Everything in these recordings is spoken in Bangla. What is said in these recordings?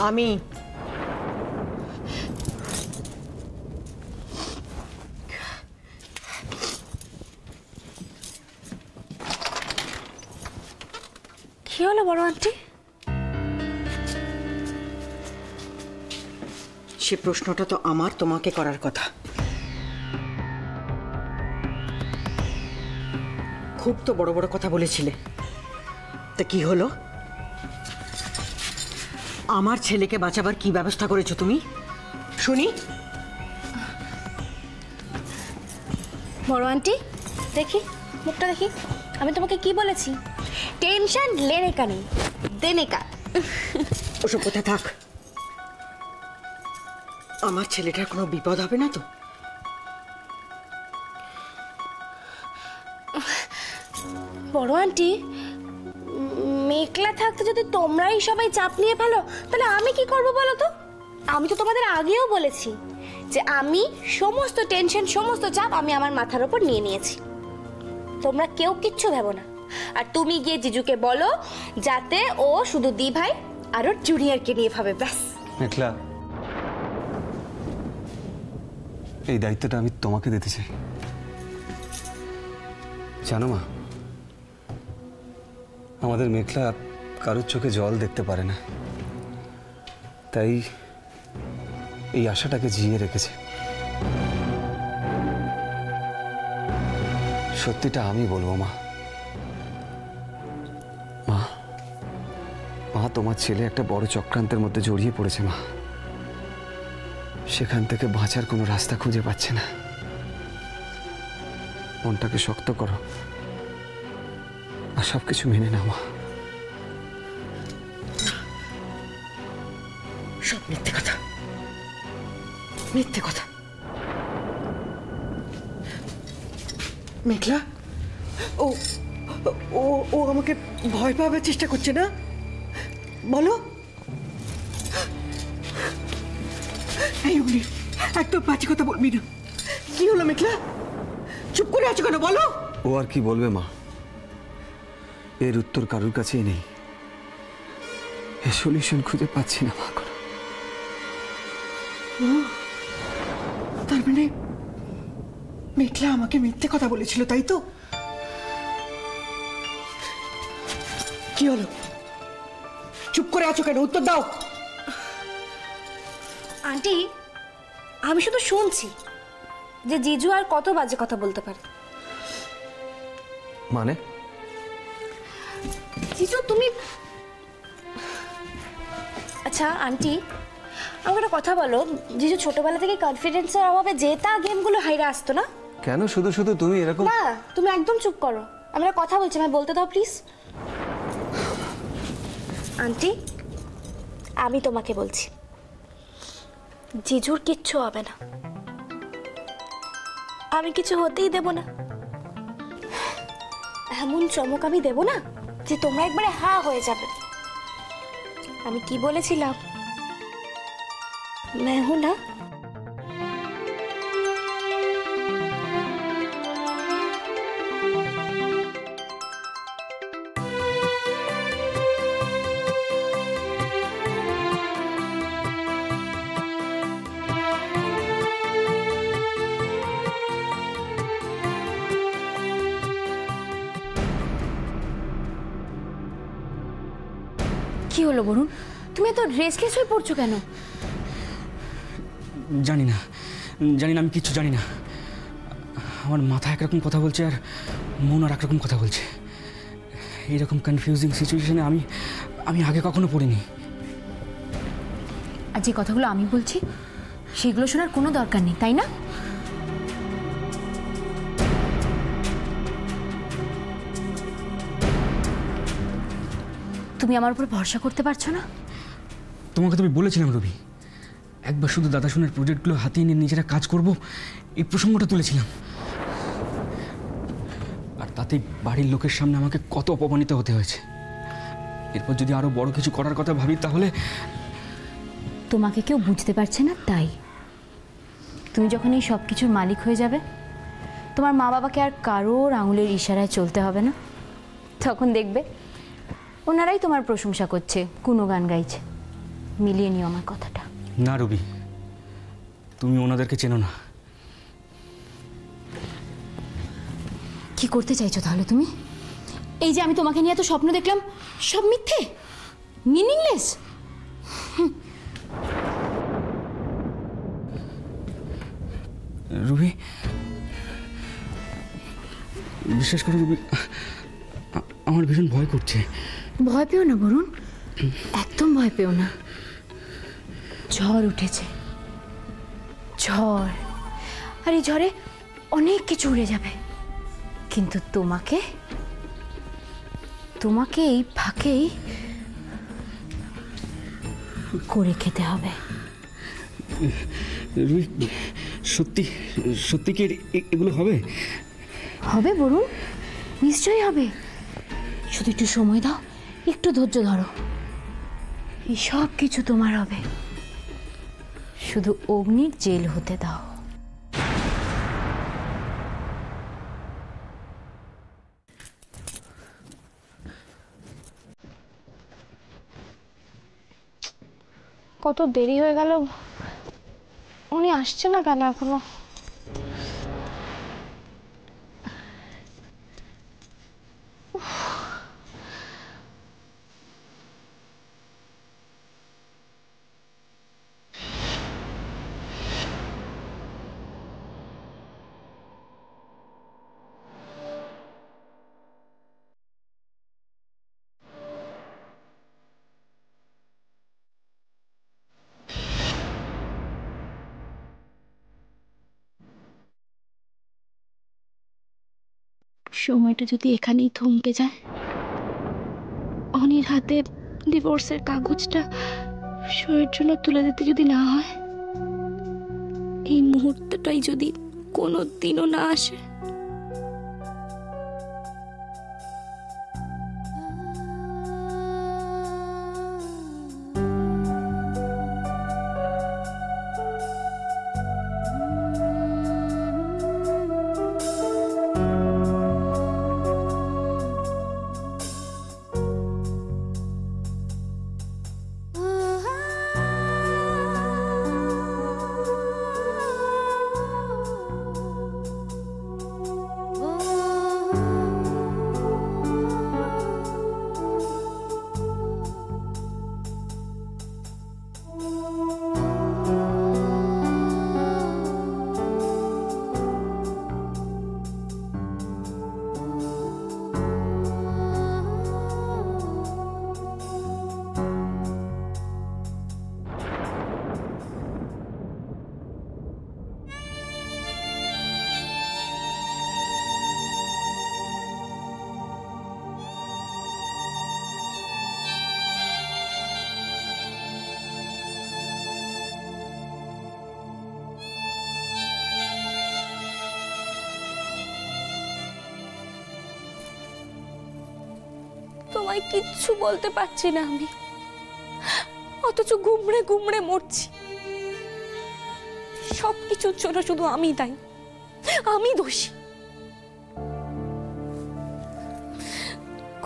আমি। কি হলো বড় আন্টি? সে প্রশ্নটা তো আমার তোমাকে করার কথা। খুব তো বড় বড় কথা বলেছিলে, তা কি হলো? আমার ছেলেকে বাঁচাবার কি ব্যবস্থা করেছো তুমি শুনি? বড় আন্টি দেখি মুখটা দেখি, আমি তোমাকে কি বলেছি? টেনশন লেনে কা নেই দেনে কা। ওসব কোথায় থাক, আমার ছেলেটার কোনো বিপদ হবে না তো? বড় আন্টি মেঘলা থাকতে যদি তোমরাই সবাই চাপ নিয়ে ফেলো তাহলে আমি কি করব বলো তো? আমি তো তোমাদের আগেও বলেছি যে আমি সমস্ত টেনশন সমস্ত চাপ আমি আমার মাথার উপর নিয়ে নিয়েছি, তোমরা কেউ কিচ্ছু ভেবো না। আর তুমি গিয়ে জিজুকে বলো যাতে ও শুধু দি ভাই আর ওর জুনিয়রকে নিয়ে ভাবে, ব্যাস। মেঘলা, এই দায়িত্বটা আমি তোমাকে দিতে চাই। জানো মা, আমাদের মেঘলা কারোর চোখে জল দেখতে পারে না, তাই এই আশাটাকে জিয়ে রেখেছে। সত্যিটা আমি বলবো মা। মা, মা তোমার ছেলে একটা বড় চক্রান্তের মধ্যে জড়িয়ে পড়েছে মা। সেখান থেকে বাঁচার কোনো রাস্তা খুঁজে পাচ্ছে না। মনটাকে শক্ত করো আর সবকিছু মেনে নাও মা। সব মিথ্যে কথা, মিথ্যে কথা। মেঘলা ও ও ও আমাকে ভয় পাওয়ার চেষ্টা করছে না? বলো। একদম বাজে কথা বলবি না। কি হলো মেঘলা, চুপ করে আছো কেন বলো? ও আর কি বলবে মা, এর উত্তর কারোর কাছেই নেই। এর সলিউশন খুঁজে পাচ্ছি না মা। তার মানে মেঘলা আমাকে মিথ্যে কথা বলেছিল, তাই তো? কি হলো, চুপ করে আছো কেন? উত্তর দাও। আন্টি আমি শুধু শুনছি যে জিজু আর কত বাজে কথা বলতে পারে। মানে? জিজু তুমি, আচ্ছা আন্টি আমাকে একটা কথা বলো, জিজু ছোটবেলা থেকে কনফিডেন্সের অভাবে জেতা গেমগুলো হাইরা আসতো না কেন? শুধু শুধু তুমি এরকম? না, তুমি একদম চুপ করো, আমরা কথা বলছি, আমায় বলতে দাও প্লিজ। আন্টি আমি তোমাকে বলছি জিজুর কিচ্ছু হবে না, আমি কিছু হতেই দেব না। এমন চমক আমি দেব না যে তোমরা একবারে হা হয়ে যাবে। আমি কি বলেছিলাম? मैं हूं ना। কি হলো বরুণ, তুমি এত রেস্টলেস হয়ে পড়ছো কেন? জানি না, জানি না, আমি কিচ্ছু জানি না। আমার মাথা একরকম কথা বলছে আর মন আর একরকম কথা বলছে। এইরকম কনফিউজিং সিচুয়েশনে আমি আগে কখনো পড়িনি। আর যে কথাগুলো আমি বলছি সেগুলো শোনার কোনো দরকার নেই, তাই না? তুমি আমার উপর ভরসা করতে পারছো না? তোমাকে তো আমি বলেছিলাম রবি, একবার শুধু দাদা শুনের প্রজেক্টগুলো হাতিয়ে নিয়ে নিজেরা কাজ করব, এই প্রসঙ্গটা তুলেছিলাম। আর তাতে বাড়ির লোকের সামনে আমাকে কত অপমানিত হতে হয়েছে। এরপর যদি আরো বড় কিছু করার কথা ভাবি তাহলে। তোমাকে কেউ বুঝতে পারছে না, তাই তুমি যখন এই সব কিছুর মালিক হয়ে যাবে, তোমার মা বাবাকে আর কারোর আঙুলের ইশারায় চলতে হবে না। তখন দেখবে ওনারাই তোমার প্রশংসা করছে, গুণগান গাইছে। মিলিয়ে নিও আমার কথাটা। না রবি, তুমি ওনাদেরকে চেনো না। কি করতে চাইছো তাহলে তুমি? এই যে আমি তোমাকে নিয়ে এত স্বপ্ন দেখলাম, সব মিথ্যে, মিনিংলেস। রবি, বিশ্বাস করো রবি, আমার ভীষণ ভয় করছে। ভয় পেও না বরুণ, একদম ভয় পেও না। ঝড় উঠেছে, ঝড়, আর এই ঝড়ে অনেক কিছু উড়ে যাবে, কিন্তু তোমাকে তোমাকে এই ফাঁকেই করে খেতে হবে। রবি, সত্যি সত্যি কি এগুলো হবে? হবে বরুণ, নিশ্চয়ই হবে। শুধু একটু সময় দাও, একটু ধৈর্য ধরো, এই সব কিছু তোমার হবে। শুধু অগ্নির জেল হতে দাও। কত দেরি হয়ে গেল, উনি আসছে না কেন এখনো? সময়টা যদি এখানেই থমকে যায়, অনির হাতে ডিভোর্সের কাগজটা সইয়ের জন্য তুলে দিতে যদি না হয়, এই মুহূর্তটাই যদি কোনো দিনও না আসে। তোমায় কিচ্ছু বলতে পারছি না আমি, অথচ গুমড়ে গুমড়ে মরছি। সবকিছুর জন্য শুধু আমি দায়ী, আমি দোষী।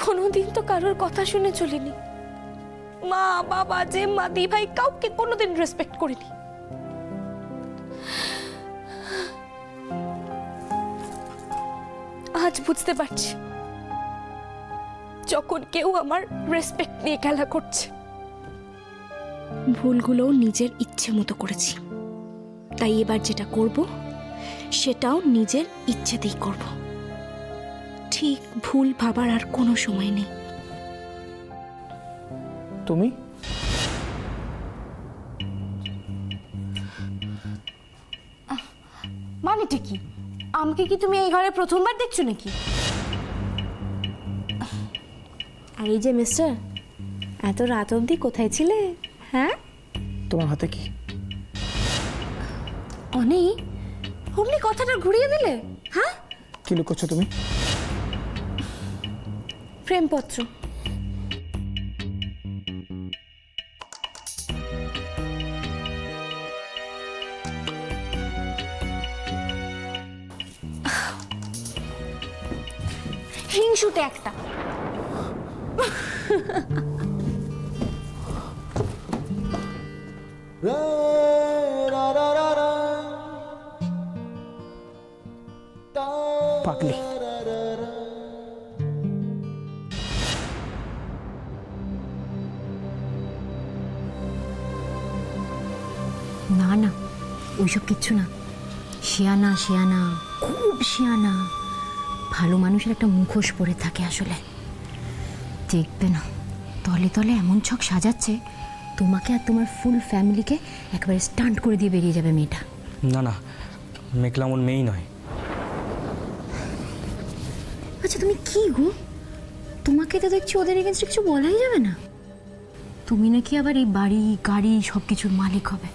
কোনোদিন তো কারোর কথা শুনে চলিনি, মা বাবা জেম্মা দি ভাই কাউকে কোনোদিন রেসপেক্ট করিনি। আজ বুঝতে পারছি, যখন কেউ আমার রেসপেক্ট নিয়ে খেলা করছে, ভুলগুলো নিজের ইচ্ছে মতো করেছি। তাই এবার যেটা করব সেটাও নিজের ইচ্ছেতেই করব। ঠিক ভুল ভাবার আর কোনো সময় নেই। তুমি মানেটা কি? আমাকে কি তুমি এই ঘরে প্রথমবার দেখছো নাকি? আর এই যে মিস্টার, এত রাত অবধি কোথায় ছিলে? হ্যাঁ, তোমার হাতে কি? অনি, অমনি কথাটা ঘুরিয়ে দিলে। হ্যাঁ, কি লুকোচ্ছ তুমি? প্রেমপত্র। হিংসুটে একটা। পাগলি। না না, ওইসব কিচ্ছু না। শিয়ানা শিয়ানা, খুব শিয়ানা। ভালো মানুষের একটা মুখোশ পরে থাকে আসলে। দেখবে না, তলে তলে এমন ছক সাজাচ্ছে, তোমাকে আর তোমার ফুল ফ্যামিলিকে একবারে স্টান্ট করে দিয়ে বেরিয়ে যাবে মেয়েটা। না না, মেঘলা এমন মেয়েই নয়। আচ্ছা তুমি কি গো, তোমাকে তো দেখছি ওদের এগেনস্টে কিছু বলাই যাবে না। তুমি নাকি আবার এই বাড়ি গাড়ি সব কিছুর মালিক হবে।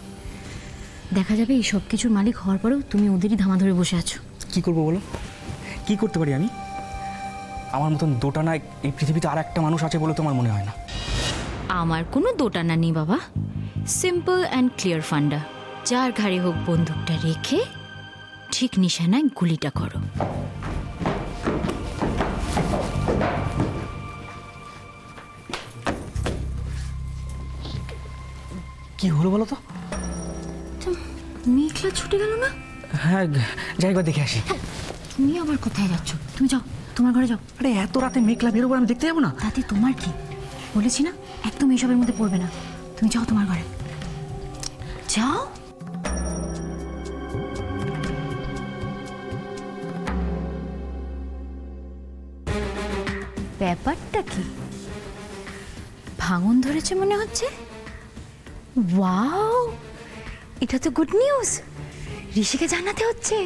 দেখা যাবে এই সব কিছুর মালিক হওয়ার পরেও তুমি ওদেরই ধামা ধরে বসে আছো। কি করবো বলো? কি করতে পারি আমি? আমার মতন দোটানা এই পৃথিবীতে আর একটা মানুষ আছে বলে তোমার মনে হয় না? আমার কোনো দোটানা নেই বাবা, সিম্পল অ্যান্ড ক্লিয়ার ফান্ডা। যার ঘাড়ে হোক বন্দুকটা রেখে ঠিক নিশানায় গুলিটা করো। কি হলো বলো তো? মেঘলা ছুটে গেল না? হ্যাঁ, যাই একবার দেখে আসি। তুমি আবার কোথায় যাচ্ছ? তুমি যাও, তোমার ঘরে যাও। আরে এত রাতে মেঘলা বেরোবো, আমি দেখতে যাবো না? তাতে তোমার কি? বলেছি না একদম এইসবের মধ্যে পড়বে না। তুমি যাও তোমার ঘরে, যাও। ব্যাপারটা কি? ভাঙন ধরেছে মনে হচ্ছে। ওয়াও, এটা তো গুড নিউজ। ঋষিকে জানাতে হচ্ছে।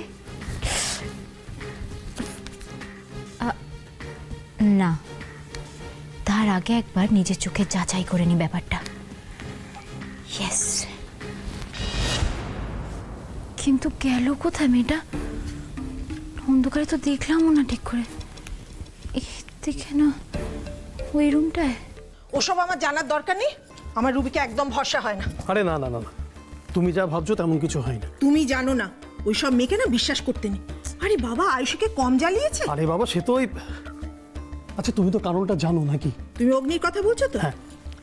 না, তার আগে একবার নিজের চোখে যাচাই করে নি ব্যাপারটা। ইয়েস। কিন্তু গেল কোথায় মেয়েটা? অন্ধকারে তো দেখলামও না ঠিক করে। দেখে না, ওই রুমটায়। ওসব আমার জানার দরকার নেই। আমার রুবিকে একদম ভরসা হয় না। আরে না না না না, তুমি যা ভাবছো তেমন কিছু হয় না। তুমি জানো না, ওইসব মেয়েকে না বিশ্বাস করতে নেই। আরে বাবা, আয়ুষকে কম জ্বালিয়েছে। আরে বাবা, সে তো ওই, আচ্ছা তুমি তো কারণটা জানো নাকি? তুমি অগ্নির কথা বলছো তো? হ্যাঁ।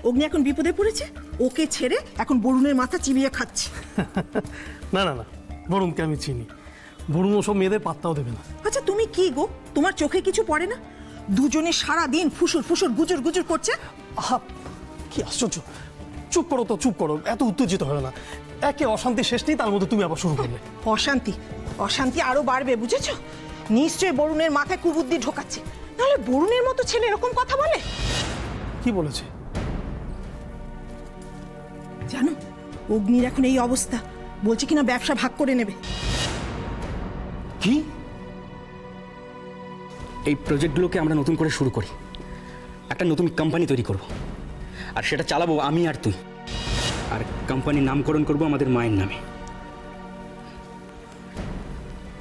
অগ্নি এখন বিপদে পড়েছে, ওকে ছেড়ে এখন বরুণের মাথা চিবিয়ে খাচ্ছে। না না না, বরুণকে আমি চিনি। বরুণ ওসব মেয়েদের পাত্তাও দেবে না। আচ্ছা তুমি কি গো, তোমার চোখে কিছু পড়ে না? দুজনে সারা দিন ফুসুর ফুসুর গুজুর গুজুর করছে। আহা, কি আশ্চর্য! চুপ করো তো, চুপ করো, এত উত্তেজিত হয় না। একে অশান্তি শেষ নেই, তার মধ্যে তুমি আবার শুরু করলে। অশান্তি অশান্তি আরো বাড়বে, বুঝেছো? নিশ্চয়ই বরুণের মাথায় কুবুদ্ধি ঢোকাচ্ছে, নাহলে বরুণের মতো ছেলে এরকম কথা বলে? কি বলেছে? জানো, অগ্নির এখন এই অবস্থা, বলছে কিনা ব্যবসা ভাগ করে নেবে। কি? এই প্রজেক্টগুলোকে আমরা নতুন করে শুরু করি, একটা নতুন কোম্পানি তৈরি করব, আর সেটা চালাবো আমি আর তুই। আর কোম্পানির নামকরণ করব আমাদের মায়ের নামে।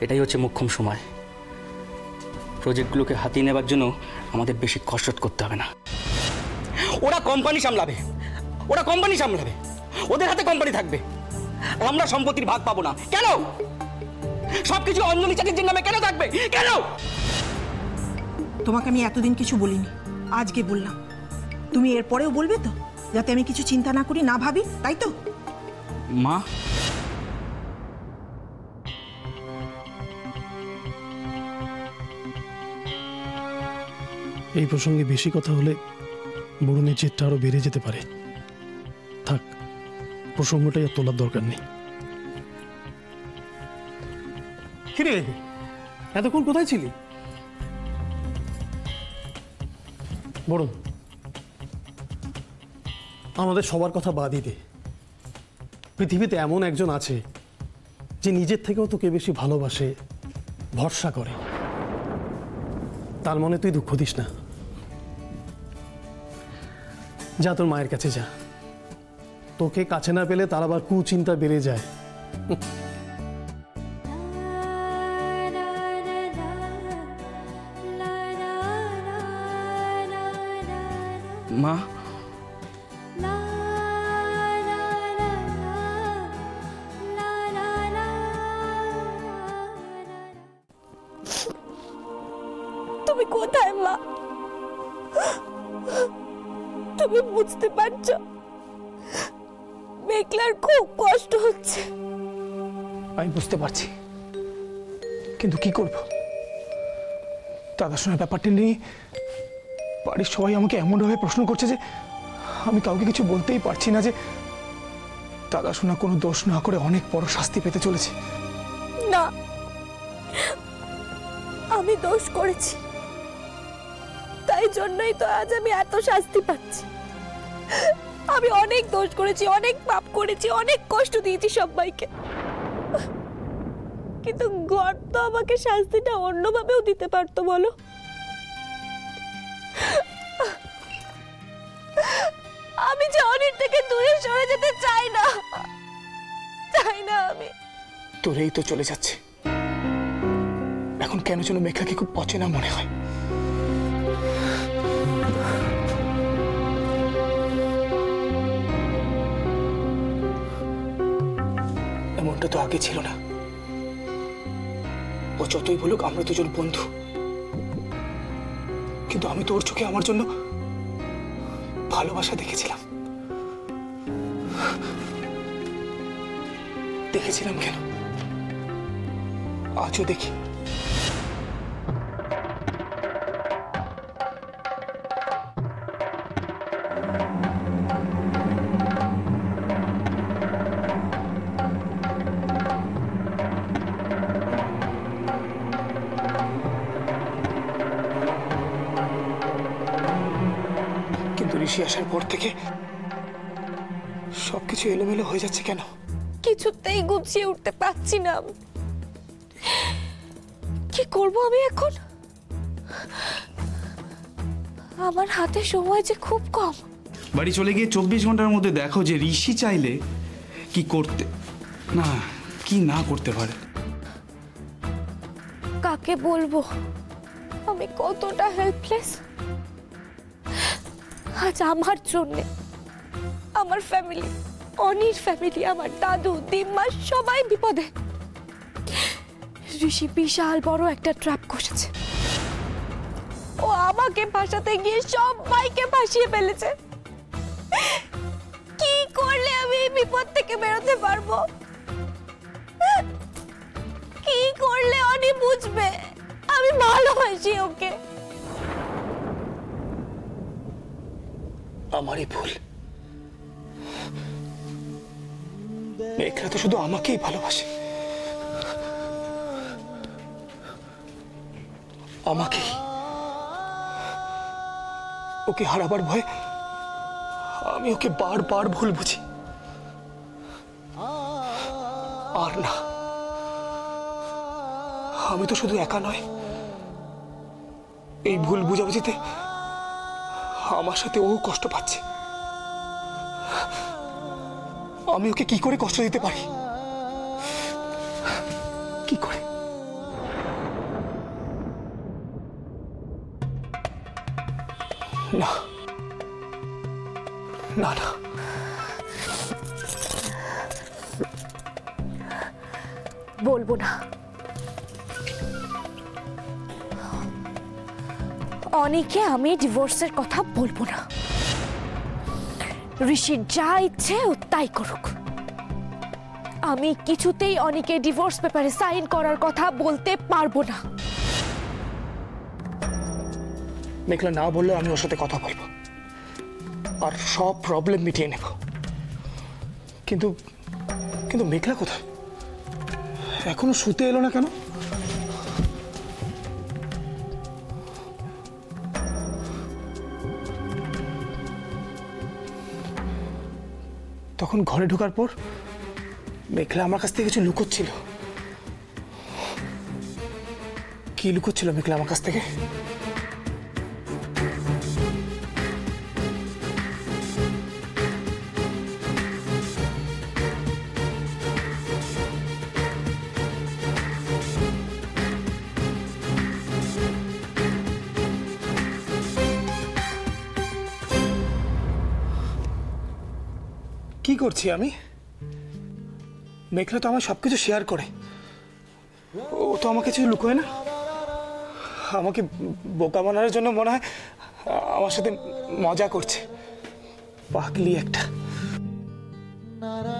এটাই হচ্ছে মোক্ষম সময়। প্রজেক্টগুলোকে হাতিয়ে নেবার জন্য আমাদের বেশি কসরত করতে হবে না। ওরা কোম্পানি সামলাবে, ওরা কোম্পানি সামলাবে, ওদের হাতে কোম্পানি থাকবে। আমরা সম্পত্তির ভাগ পাবো না। কেন? সবকিছু অঞ্জলি চ্যাটার্জির নামে কেন থাকবে? কেন? তোমাকে আমি এতদিন কিছু বলিনি, আজকে বললাম। তুমি এরপরেও বলবে তো, যাতে আমি কিছু চিন্তা না করি, না ভাবি, তাই তো? মা, এই প্রসঙ্গে বেশি কথা হলে বরুণের জেদটা আরো বেড়ে যেতে পারে। থাক, প্রসঙ্গটাই আর তোলার দরকার নেই। কিরে, এতক্ষণ কোথায় ছিলি? বরুণ, আমাদের সবার কথা বাদই দে। পৃথিবীতে এমন একজন আছে যে নিজের থেকেও তোকে বেশি ভালোবাসে, ভরসা করে। তার মনে তুই দুঃখ দিস না। যা তোর মায়ের কাছে যা। তোকে কাছে না পেলে তার আবার কুচিন্তা বেড়ে যায়। মা, তুমি কোথায় মা? তুমি বুঝতে পারছো? মেঘলার খুব কষ্ট হচ্ছে। আমি বুঝতে পারছি, কিন্তু কি করব? দাদা শোনার ব্যাপারটা নিয়ে বাড়ির সবাই আমাকে এমনভাবে প্রশ্ন করছে যে আমি কাউকে কিছু বলতেই পারছি না যে দাদা শোনা কোনো দোষ না করে অনেক বড় শাস্তি পেতে চলেছে। না, আমি দোষ করেছি, তাই জন্যই তো আজ আমি এত শাস্তি পাচ্ছি। আমি অনেক দোষ করেছি, অনেক পাপ করেছি, অনেক কষ্ট দিয়েছি সবাইকে, কিন্তু গড তো আমাকে শাস্তিটা অন্যভাবেও দিতে পারতো। বলো, আমি যে অনির থেকে দূরে সরে যেতে চাই না, আমি। তোরেই তো চলে যাচ্ছে, এখন কেন যেন মেঘলাকে খুব অচেনা মনে হয়। এমনটা তো আগে ছিল না। ও যতই বলুক আমরা দুজন বন্ধু, কিন্তু আমি তো ওর চোখে আমার জন্য ভালোবাসা দেখেছিলাম। কেন আজও দেখি। কিন্তু ঋষি আসার পর থেকে সবকিছু এলোমেলো হয়ে যাচ্ছে কেন? কিছুতেই গুছিয়ে উঠতে পারছি না। কি করব আমি এখন? আমার হাতে সময় যে খুব কম। বাড়ি চলে গিয়ে 24 ঘন্টার মধ্যে দেখো যে ঋষি চাইলে কি করতে কি না করতে পারে। কাকে বলবো আমি কতটা হেল্পলেস? আজ আমার জন্য আমার ফ্যামিলি, অনির ফ্যামিলি, আমার দাদু দিম্মা সবাই বিপদে। ঋষি বিশাল বড় একটা ট্র্যাপ কষেছে। ও আমাকে ফাঁসাতে গিয়ে সবাইকে ফাঁসিয়ে ফেলেছে। কি করলে আমি এই বিপদ থেকে বেরোতে পারবো? কি করলে অনি বুঝবে আমি ভালোবাসি ওকে? আমারই ভুল। মেঘলা তো শুধু আমাকেই ভালোবাসে, আমাকেই। ওকে হারাবার ভয়ে আমি ওকে বারবার ভুল বুঝি। আর না, আমি তো শুধু একা নয়, এই ভুল বুঝাবুঝিতে আমার সাথে ও কষ্ট পাচ্ছে। আমি ওকে কি করে কষ্ট দিতে পারি? কি করে? না না না, বলবো না। অনিকে আমি ডিভোর্সের কথা বলবো না। ঋষির যা ইচ্ছে ও তাই করুক। আমি কিছুতেই অনিকে ডিভোর্স পেপারে সাইন করার কথা বলতে পারবো না। মেঘলা না বললে আমি ওর সাথে কথা বলবো আর সব প্রবলেম মিটিয়ে নেব। কিন্তু কিন্তু মেঘলা কোথায়? এখনো শুতে এলো না কেন? তখন ঘরে ঢোকার পর মেঘলা আমার কাছ থেকে কিছু লুকোচ্ছিল। কি লুকোচ্ছিল মেঘলা আমার কাছ থেকে? কি করছি আমি? মেঘলা তো আমার সবকিছু শেয়ার করে, ও তো আমাকে কিছু লুকোয় না। আমাকে বোকা বানানোর জন্য মনে হয় আমার সাথে মজা করছে। পাগলি একটা। নারায়ণ।